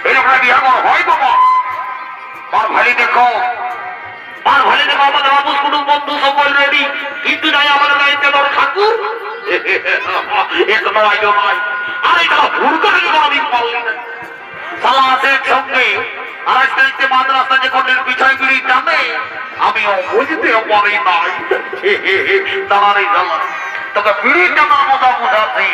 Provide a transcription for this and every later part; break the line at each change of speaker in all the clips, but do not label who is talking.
এরকম বিয়া হয় বাবা। আর ভালি দেখো, আর ভালি দেখো, আমাদের আবুস কুটুম বন্ধু সকল রেডি, কিন্তু নাই আমাদের দায়িত্বে তোর ঠাকুর এক নয় নয়। আর এটা ভুরকা থেকে কোনদিন পারলি না। সালা আছে একসঙ্গে, আর আস্তে আস্তে মাদ্রাসা যে কোনের পিছায় পিড়ি টানে, আমিও বুঝতে পারি নাই। দাঁড়ারে জ্বালা, তোকে পিড়ি টানার মজা বুঝাচ্ছি।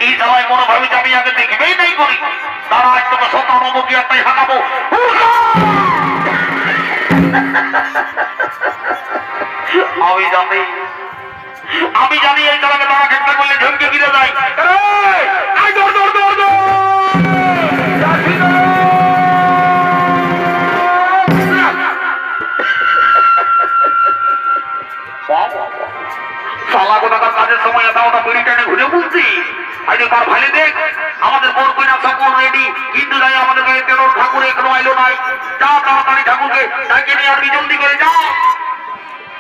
এই সবাই মনে ভাবি আমি আগে দেখবেই নাই করি, তারা আজ তোকে সতর্ক একটাই হাঁটাবো। আমি জানি এই তারাকে তারা ক্ষেত্রে করলে ঝুঁকে গিরে যায়। কাজের সময় এটা ওটা বিড়ি টানে ঘুরে বুঝছি। তার ভাই দেখ, আমাদের বোন কইনা সকল রেডি, কিন্তু যাই আমাদের তেরোর ঠাকুর এখনো আইলো নাই। যা তাড়াতাড়ি ঠাকুরকে ডাকে নিয়ে আসবি, জলদি করে যা।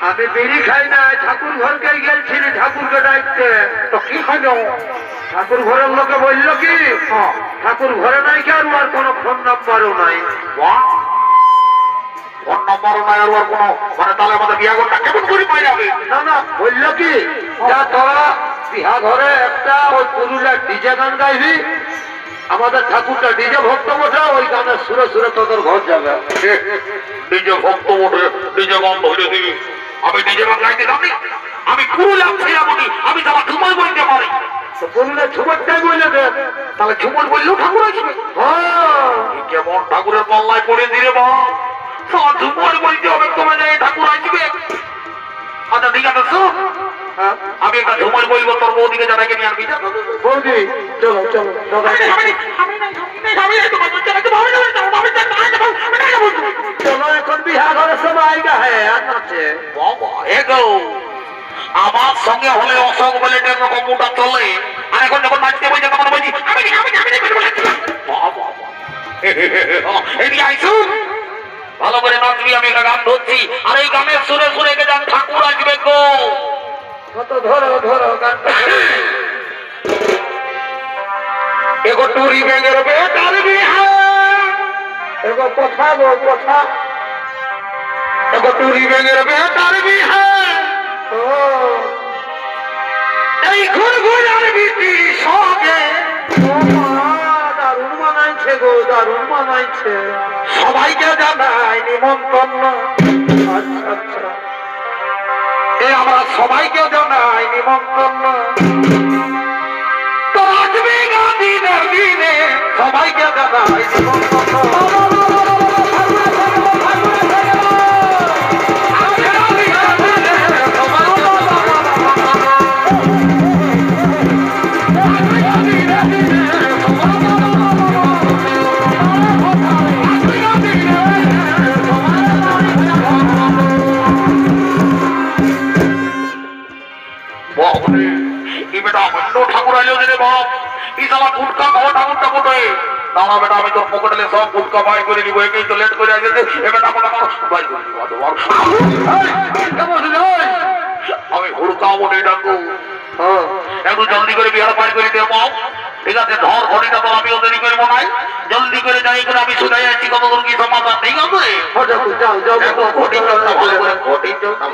আমি বিড়ি খাই না, ঠাকুর ঘরকে গেলছিলি ঠাকুরকে ডাকতে।
তো কি খাইল?
ঠাকুর ঘরের লোকে বললো কি ঠাকুর ঘরে নাই কেন, আর কোনো ফোন নাম্বারও নাই।
ফোন নাম্বারও নাই আর কোনো, মানে তাহলে আমাদের বিয়া ঘরটা কেমন করে পাই যাবে?
না না, বললো কি যা তোরা বিহা ঘরে একটা ওই পুরুলিয়ার ডিজে গান গাইবি, আমাদের ঠাকুরটা ডিজে ভক্ত বসে, ওই গানের সুরে সুরে তোদের ঘর যাবে।
ডিজে ভক্ত বসে ডিজে গান ধরে দিবি? আমি ডিজে গান গাইতে জানি? আমি পুরুলিয়া ছিলামনি, আমি তারা ঝুমর বলতে পারি।
পুরুলিয়া ঝুমরটাই বললে দেন,
তাহলে ঝুমর বললেও ঠাকুর আসবে? কেমন ঠাকুরের পাল্লায় পড়ে দিলে বা ঝুমর বলতে হবে, তোমার জায়গায় ঠাকুর আসবে। আচ্ছা ঠিক আছে, শোন, আমি একটা ঝুমর বলবো, তোর বৌদিকে জানাকে নিয়ে আনবি।
বৌদি চলো চলো, চলো এখন বিহা ঘরের সময় আইগা হ্যাঁ আছে।
আমার সঙ্গে হলে অশোক বলে কম্পিউটার চলে, আর এখন যখন নাচতে বলছে তখন বলছি ভালো করে নাচবি। আমি একটা গান ধরছি, আর এই গানের সুরে সুরে যান ঠাকুর আসবে গো।
কত ধরো ধরো গানটা,
এগো টুরি ব্যাঙের বেটার বিহা,
এগো কথা গো কথা,
এগো টুরি ব্যাঙের বেটার বিহা, এই ঘুরঘুরার বিটির সঙ্গে
দারুণ মানাইছে গো, দারুণ মানাইছে।
সবাইকে জানাই নিমন্ত্রণ।
আচ্ছা আচ্ছা,
এ আমরা সবাইকে জানাই নিমন্ত্রণ। তো আসবে গান্ধীদের দিনে সবাইকে জানাই নিমন্ত্রণ। ঠাকুর আইলো রে বাপ, ইসালা গুটকা খাওয়া ঠাকুরটা কোটে। দাঁড়া বেটা, আমি তোর পকেটে সব গুটকা বাই করে নিবো, একেই তো লেট করে আসে। এ বেটা কোটা বাই করে নিবো। আমি হুড়কা মনে ডাকবো, একটু জলদি করে বিহার পাই করে দেব। ঠিক আছে, ধর ঘড়িটা তো আমিও দেরি করবো নাই, জলদি করে যাই করে আমি শুনে যাচ্ছি কত কি সমাধান। ঠিক আছে,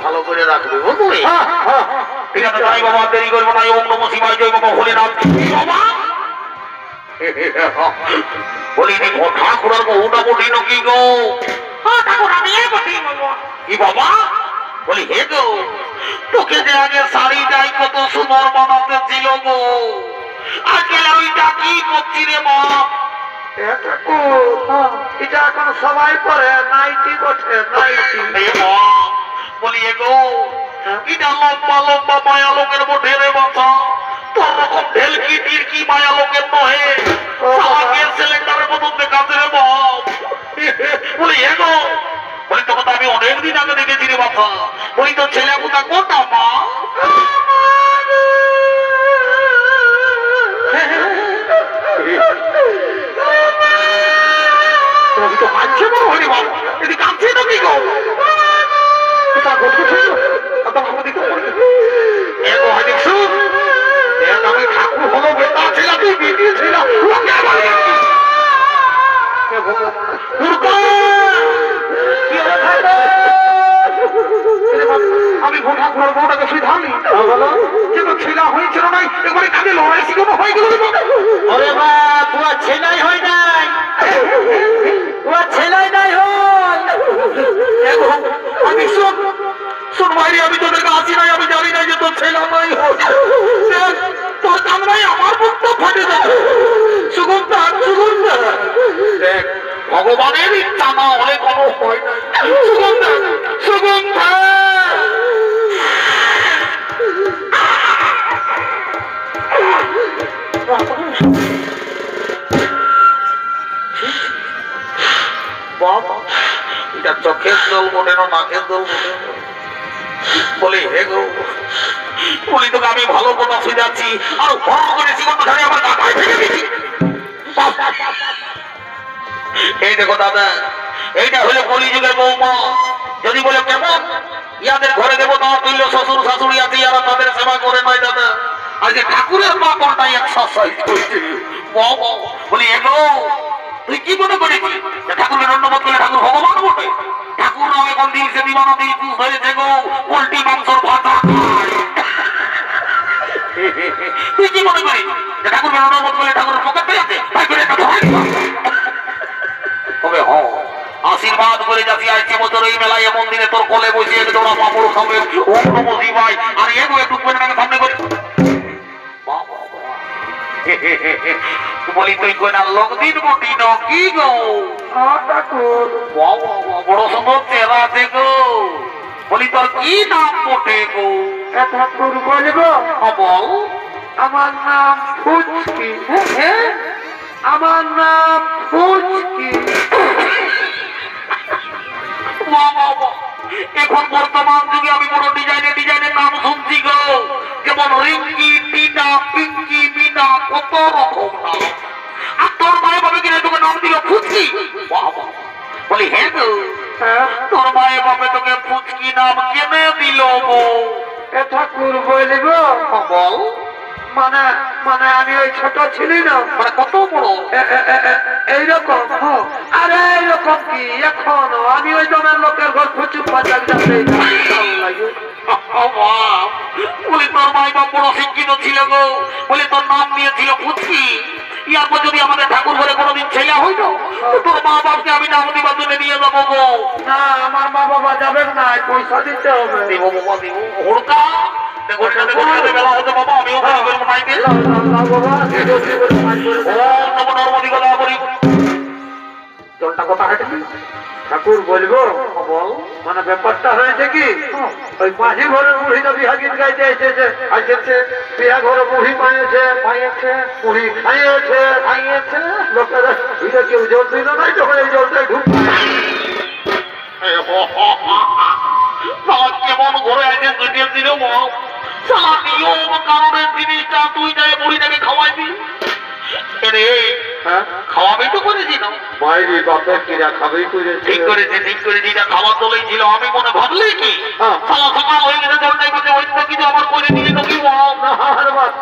ভালো করে রাখবে বুঝলি? ঠিক আছে, যাই বাবা, দেরি করবো না। ওম নমঃ শিবায়, জয় বাবা হরে নাম। বলি ঠাকুরের বহুটা কঠিন কি গো? ঠাকুর আমি কি বাবা? বলি হে গো, তোকে যে আগে শাড়ি যাই কত সুন্দর বানাতে ছিল গো, আজকে ওইটা কি করছি রে বাপ?
এটা এখন সবাই পরে নাইটি বটে, নাইটি।
বলি গো, এটা লম্বা লম্বা মায়া লোকের বটে রে বাবা, তোর রকম ঢেলকি টিরকি মায়া লোকের নহে। সিলিন্ডারের মতন দেখাতে রে বাপ। বলি গো, বলি তোকে তো আমি অনেকদিন আগে দেখেছি রে বাবা। বলি তোর ছেলে কোথা কোনটা মা? ওরে বা তোমার ছেলাই হয় নাই, তোমার ছেলাই নাই হয়। আমি শোন ভাই, আমি তোদেরকে আসি নাই, আমি জানি না যে তোর ছেলে নাই হয়। তোর কামড়াই আমার মুখটা ফাটে যাবে। সুগন্ধা সুগন্ধা, দেখ ভগবানের ইচ্ছা না হলে কোনো হয় না। সুগন্ধা সুগন্ধা, বাবা এটা চোখের দোল মোটে না নাকের দোল মোটে। বলি হে গো, বলি তোকে আমি ভালো কথা শুনেছি আর বড় করে জীবন ধরে আমার কাকায় ফেলে দিচ্ছি। এই দেখো দাদা, এইটা হলো কলিযুগের বৌমা। যদি বলে কেমন, ইয়াদের ঘরে দেবো তোমার তুল্য শ্বশুর শাশুড়ি আছে, ইয়ারা তাদের সেবা করে নয় দাদা। আজকে ঠাকুরের পাপড়টাই এক্সারসাইজ করছে। বলি এগো, তুই কি মনে করেছিস ঠাকুরের অন্নবোধ করলে ঠাকুর ভগবান বটে? ঠাকুর নামে কোন দিন সে দিবানা দিন খুশ হয়েছে গো, পোল্ট্রি মাংসর ভাতা খায়। তুই কি মনে করিস ঠাকুরের অন্নবোধ করলে ঠাকুরের পকেটে আছে? তবে হ, আশীর্বাদ করে যাচ্ছি আসছে বছর এই মেলায় এমন দিনে তোর কোলে বসিয়ে তোরা পাপড় খাবে। ওম নমঃ শিবায়। আর এগো একটু পেটটাকে সামনে করে বলি তুই কই না লোক দিন বটি ন কি গো ঠাকুর, বড় সুন্দর চেহারা আছে গো। বলি তোর কি নাম বটে গো? ঠাকুর বলবো? বল। আমার নাম ফুচকি। আমার নাম ফুচকি। এখন বর্তমান যুগে আমি বড় ডিজাইনের নাম শুনছি গো, যেমন রিঙ্কি, টিনা, পিঙ্কি, মিনা, কত রকম নাম। আর তোর মায়ের বাবা কিনা তোকে নাম দিল ফুচকি। বলি হ্যাঁ গো, তোর মায়ের বাবা তোকে ফুচকি নাম কেনে দিল গো? ঠাকুর বলব? বল। মানে মানে আমি ওই ছোট ছিলি না, মানে কত বড় এইরকম। আরে এইরকম কি এখনো আমি ওই জনের লোকের ঘর ফুচুক বাজার যাতে বলি তোর মাই বাপ বড় শিক্ষিত ছিল গো। বলি তোর নাম দিয়েছিল ফুচকি। ইয়ারপর যদি আমাদের ঠাকুর ঘরে কোনোদিন ছেলে হইতো, তোর মা বাপকে আমি নাম দিবার জন্য নিয়ে যাবো গো। না, আমার মা বাবা যাবেন না, পয়সা দিতে হবে। দিব বাবা দিব। হুড়কা বেলা হতে বাবা, আমিও করবো নাইকে। জলটা কথা হাঁটবি ঠাকুর বলবো? বল। মানে ব্যাপারটা হয়েছে কি, ওই মাঝি ঘরের বুড়িটা বিহা গীত গাইতে এসেছে, আসেছে বিহা ঘরে বুড়ি পাইয়েছে, বুড়ি খাইয়েছে লোকেরা ভিড়ে কেউ জল দিল নাই, তখন এই জলটাই ঢুকছে। কেমন ঘরে আছে দুটিয়ে দিল সালা নিয়ম কারণের জিনিসটা তুই যাই বুড়িটাকে খাওয়াইবি। খাওয়াবি তো করেছি না বাইরে বাপের কিরা খাবেই করে। ঠিক করেছে ঠিক করেছি, এটা খাওয়ার দলেই ছিল। আমি মনে ভাবলি কি সালা সকাল হয়ে গেছে জলটাই করছে, অন্য কিছু আমার করে দিয়ে তো কি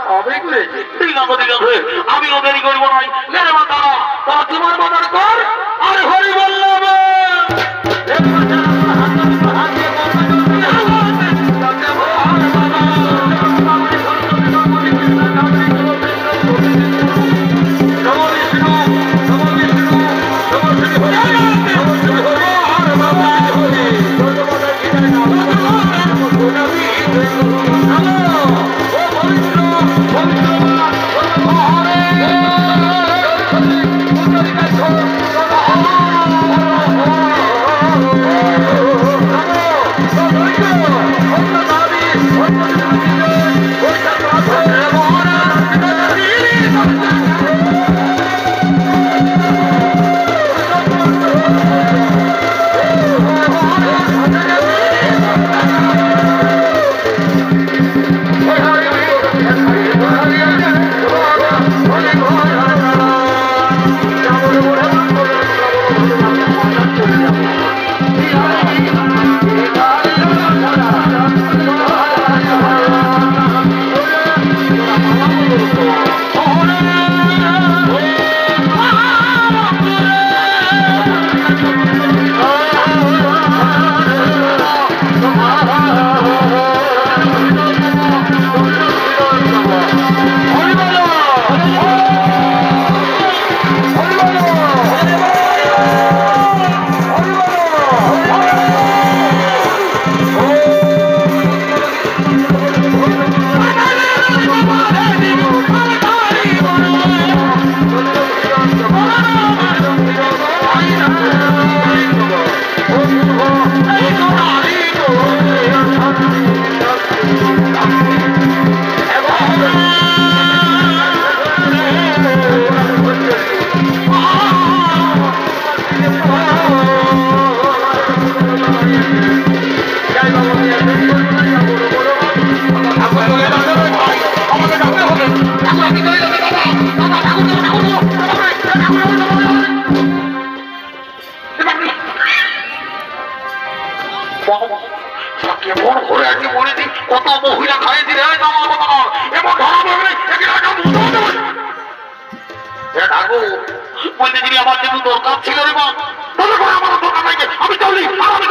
খাওয়াবেই করেছি। ঠিক আছে ঠিক আছে, আমি ওদেরই করবো নাই। তারা তারা তোমার বাজার কর আর হরি বললাম। ঠাকুর বলতে যিনি আমার জন্য দরকার ছিল রে মা আমার দরকার নাই আমি চলি আমি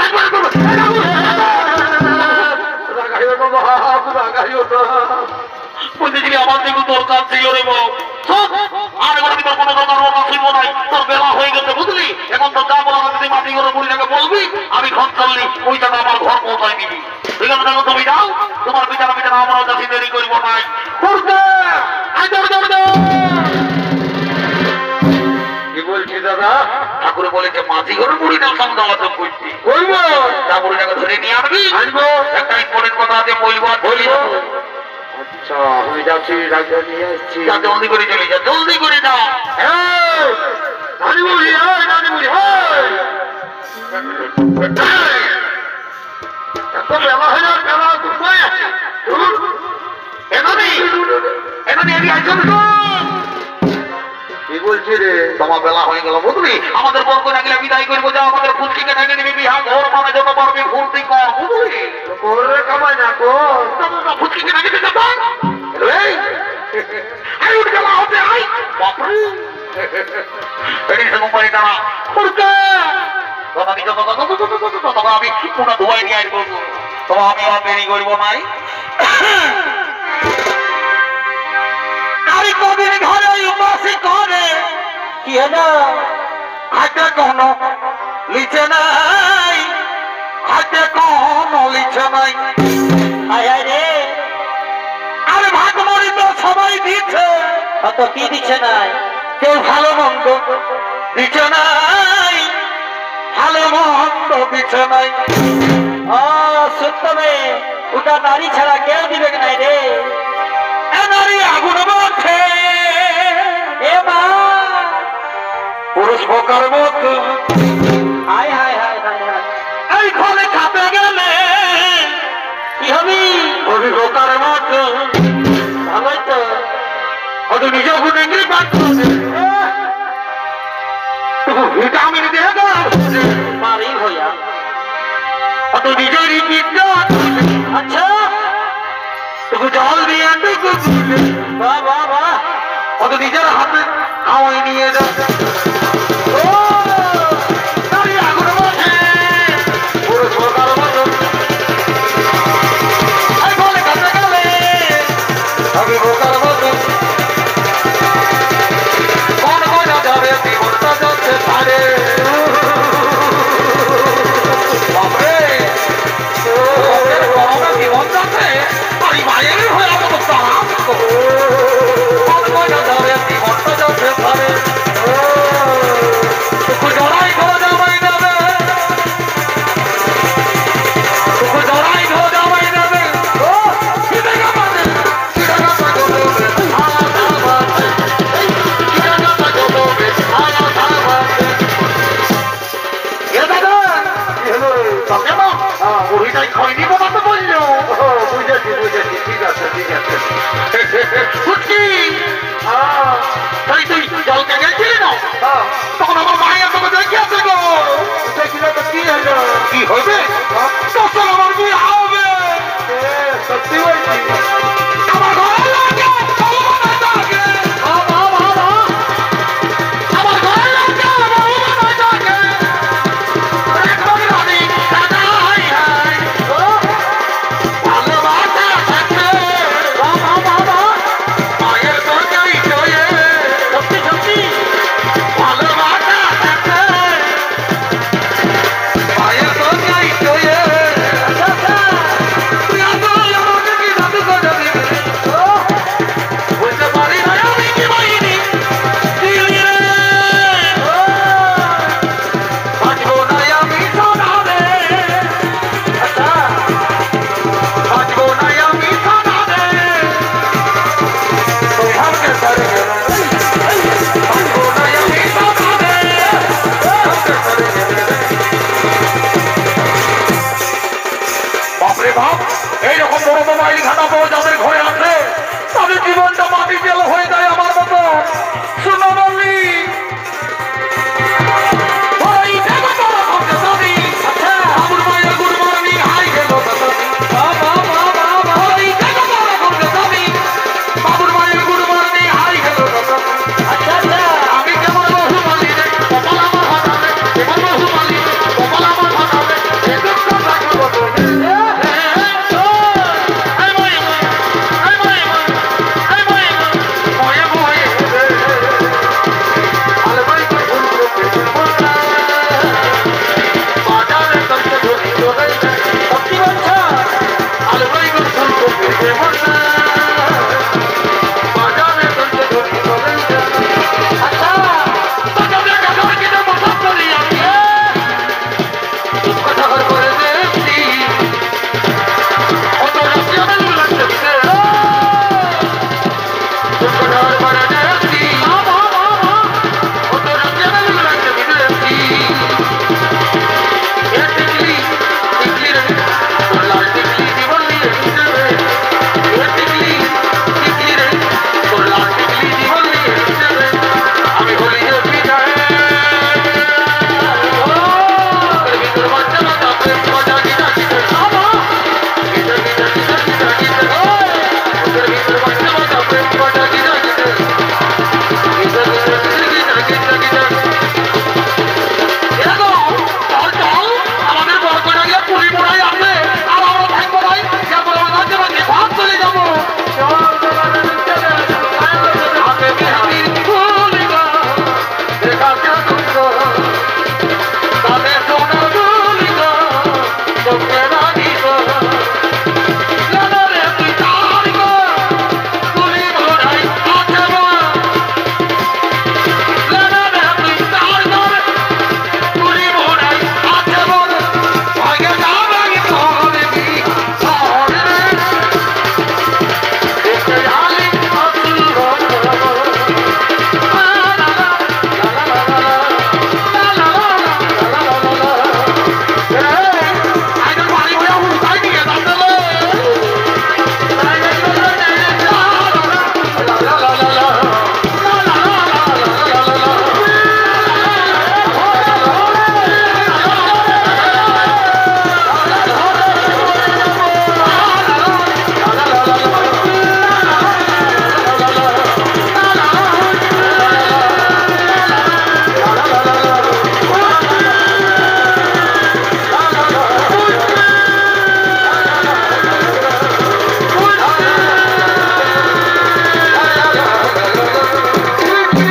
বলতে যিনি আমার জন্য দরকার ছিল রে মা আর এবার তোর কোনো দরকার কথা শুনবো নাই তোর বেলা হয়ে গেছে বুঝলি এখন তো যা বলা যদি মাটি করে বুড়িটাকে বলবি আমি ঘর চললি ওই টাকা আমার ঘর পৌঁছাই দিবি ঠিক আছে দেখো তুমি যাও তোমার বিচার বিচার আমরাও যাচ্ছি দেরি করবো নাই
কি বলছি দাদা?
ঠাকুরে বলেছে মাঝি ঘরে বুড়িটার সঙ্গে আলোচনা করছি
বলবো
তা বুড়িটাকে ধরে নিয়ে আসবি
আনবো।
একটা ইম্পর্টেন্ট কথা আছে বলবো আর বলিব
আচ্ছা আমি যাচ্ছি ডাক্তার নিয়ে আসছি।
যা জলদি করে চলে যা জলদি করে যাও
নানি বুড়ি নানি বুড়ি এত বেলা হয়ে যাবে বেলা কি বলছি রে?
তোমার বেলা হয়ে গেল বুঝলি আমাদের বর্গ না গেলে বিদায় করবো যা আমাদের ফুলকিকে ডেকে নিবি বিহা ঘর মানে জন্য পারবি ফুলতি কর বুঝলি
করে কামাই না কর
ফুলকিকে ডেকে দিতে পার আই উঠ গেলা হতে আই বাপরে এই সে কোম্পানি দাঁড়া ফুলকা তখন আমি তখন আমি পুরো ধোয়াই নিয়ে আসবো তখন আমি আর দেরি করবো নাই আমি কদিন ঘরে উপাসী করে কি হলো হাতে কোনো লিচে নাই হাতে কোনো লিচে নাই আয় রে আরে ভাগমরি তো সবাই দিচ্ছে
কত কি দিচ্ছে নাই
কেউ ভালো মন্দ দিচ্ছে নাই ভালো মন্দ দিচ্ছে নাই
সত্যমে ওটা নারী ছাড়া কেউ দিবে নাই রে
এ নারী আগুন মধ্যে
এ মা
পুরুষ পোকার মতো
হায় হায় হায় হায় হায়
এই ঘরে খাতে গেলে
কি হবি
পুরুষ পোকার মতো
ভালোই তো
অত নিজে গুণে গিয়ে পাচ্ছ ভিটামিন দিয়ে দাও
মারি হইয়া
অত নিজেরই চিন্তা
আচ্ছা
টুকু জল দিয়ে টুকু
বাহ বাহ বাহ
অত নিজের হাতে খাওয়াই নিয়ে যাও ও নারী আগুন মধ্যে পুরুষ পোকার মতো এই ঘরে খাতে গেলে আমি পোকার মতো কোন কোন যাবে জীবনটা যাচ্ছে পারে বাপরে গরমে জীবন যাচ্ছে আমি মায়ের হয়ে অবস্থা কোন কোন যাবে জীবনটা যাচ্ছে পারে জড়াই ঘর জামাই যাবে জড়াই ঘর জামাই যাবে ও কিটা কামাতে বুড়িটাই খয়নি বাবাতে বললো
বুঝেছি বুঝেছি ঠিক আছে ঠিক আছে
ফুটকি তাই তুই জলকে গেছিলি না তখন আমার মায়ের তোকে দেখে আছে গো
দেখিলে তো কি হলো?
কি হবে তখন আমার বিয়ে হবে
সত্যি বলছি
আমার ঘরে লাগে ভগবানের ডাকে। আমার ঘরে লাগে ভগবানের ডাকে। একবার রানী দাদা হাই হাই ভালোবাসা থাকতে মায়ের দরজায় জয়ে
সত্যি সত্যি
ভালোবাসা থাকতে মায়ের দরজায় জয়ে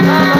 বাহ, বাহ।